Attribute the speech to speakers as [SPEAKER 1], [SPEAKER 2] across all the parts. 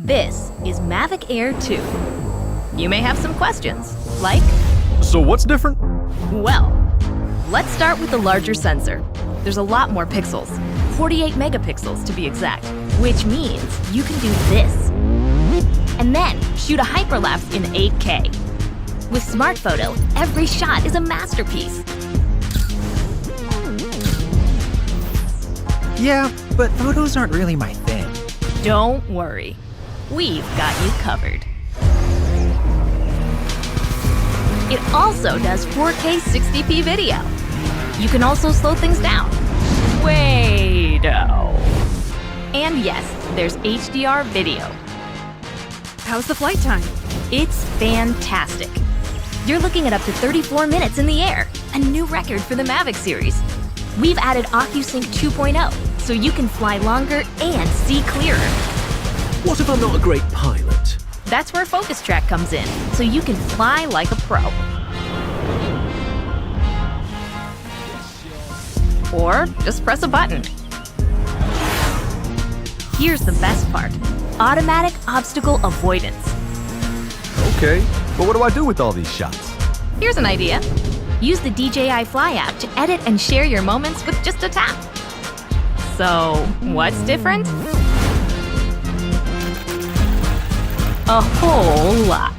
[SPEAKER 1] This is Mavic Air 2. You may have some questions, like,
[SPEAKER 2] So what's different?
[SPEAKER 1] well, let's start with the larger sensor. There's a lot more pixels, 48 megapixels to be exact, which means you can do this. And then shoot a hyperlapse in 8K. With Smart Photo, every shot is a masterpiece.
[SPEAKER 3] Yeah, but photos aren't really my thing.
[SPEAKER 1] Don't worry, we've got you covered. It also does 4K 60p video. You can also slow things down. Way-do. And yes, there's HDR video.
[SPEAKER 4] How's the flight time?
[SPEAKER 1] It's fantastic. You're looking at up to 34 minutes in the air, a new record for the Mavic series. We've added OcuSync 2.0, so you can fly longer and see clearer.
[SPEAKER 2] What if I'm not a great pilot?
[SPEAKER 1] That's where Focus Track comes in, so you can fly like a pro. Or just press a button. Here's the best part: automatic obstacle avoidance.
[SPEAKER 2] Okay, but what do I do with all these shots?
[SPEAKER 1] Here's an idea. Use the DJI Fly app to edit and share your moments with just a tap. So, what's different? A whole lot.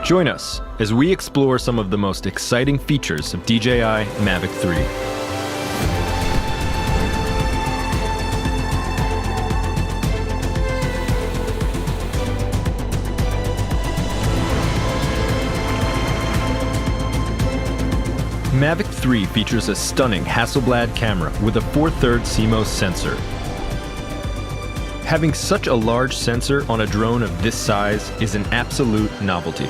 [SPEAKER 5] Join us as we explore some of the most exciting features of DJI Mavic 3. Mavic 3 features a stunning Hasselblad camera with a 4/3 CMOS sensor. Having such a large sensor on a drone of this size is an absolute novelty.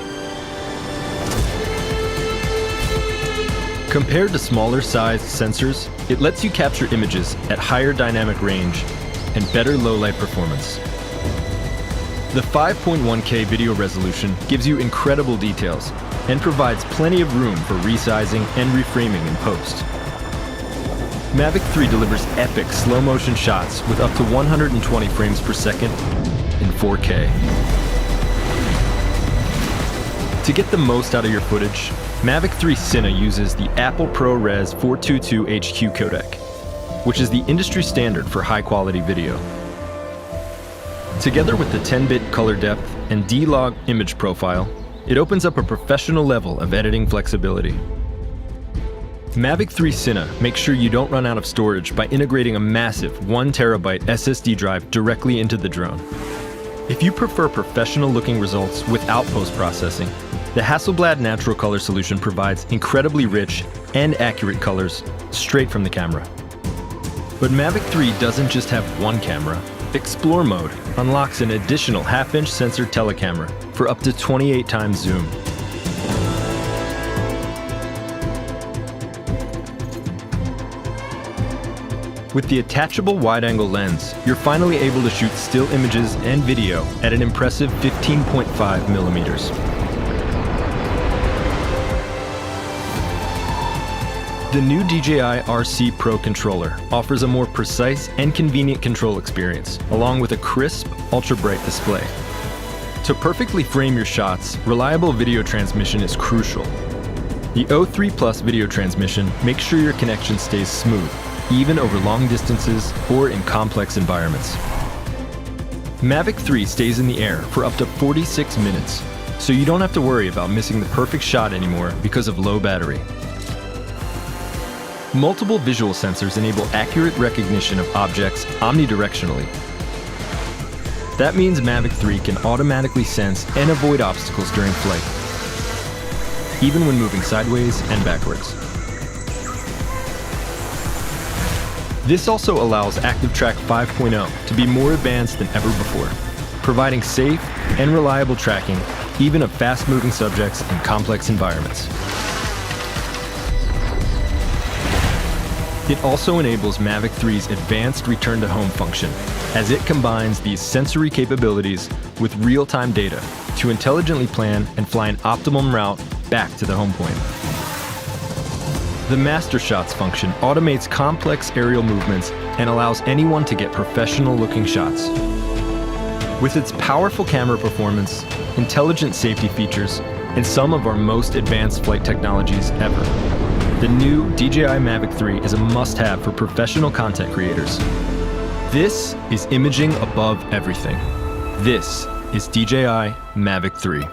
[SPEAKER 5] Compared to smaller sized sensors, it lets you capture images at higher dynamic range and better low-light performance. The 5.1K video resolution gives you incredible details and provides plenty of room for resizing and reframing in post. Mavic 3 delivers epic slow-motion shots with up to 120 frames per second in 4K. To get the most out of your footage, Mavic 3 Cine uses the Apple ProRes 422 HQ codec, which is the industry standard for high-quality video. Together with the 10-bit color depth and D-Log image profile, it opens up a professional level of editing flexibility. Mavic 3 Cine makes sure you don't run out of storage by integrating a massive 1 terabyte SSD drive directly into the drone. If you prefer professional-looking results without post-processing, the Hasselblad Natural Color solution provides incredibly rich and accurate colors straight from the camera. But Mavic 3 doesn't just have one camera. Explore mode unlocks an additional half-inch sensor telecamera for up to 28 times zoom. With the attachable wide-angle lens, you're finally able to shoot still images and video at an impressive 15.5 millimeters. The new DJI RC Pro controller offers a more precise and convenient control experience, along with a crisp, ultra-bright display. To perfectly frame your shots, reliable video transmission is crucial. The O3 Plus video transmission makes sure your connection stays smooth, even over long distances or in complex environments. Mavic 3 stays in the air for up to 46 minutes, so you don't have to worry about missing the perfect shot anymore because of low battery. Multiple visual sensors enable accurate recognition of objects omnidirectionally. That means Mavic 3 can automatically sense and avoid obstacles during flight, even when moving sideways and backwards. This also allows ActiveTrack 5.0 to be more advanced than ever before, providing safe and reliable tracking even of fast-moving subjects in complex environments. It also enables Mavic 3's advanced return-to-home function, as it combines these sensory capabilities with real-time data to intelligently plan and fly an optimum route back to the home point. The Master Shots function automates complex aerial movements and allows anyone to get professional-looking shots. With its powerful camera performance, intelligent safety features, and some of our most advanced flight technologies ever, the new DJI Mavic 3 is a must-have for professional content creators. This is imaging above everything. This is DJI Mavic 3.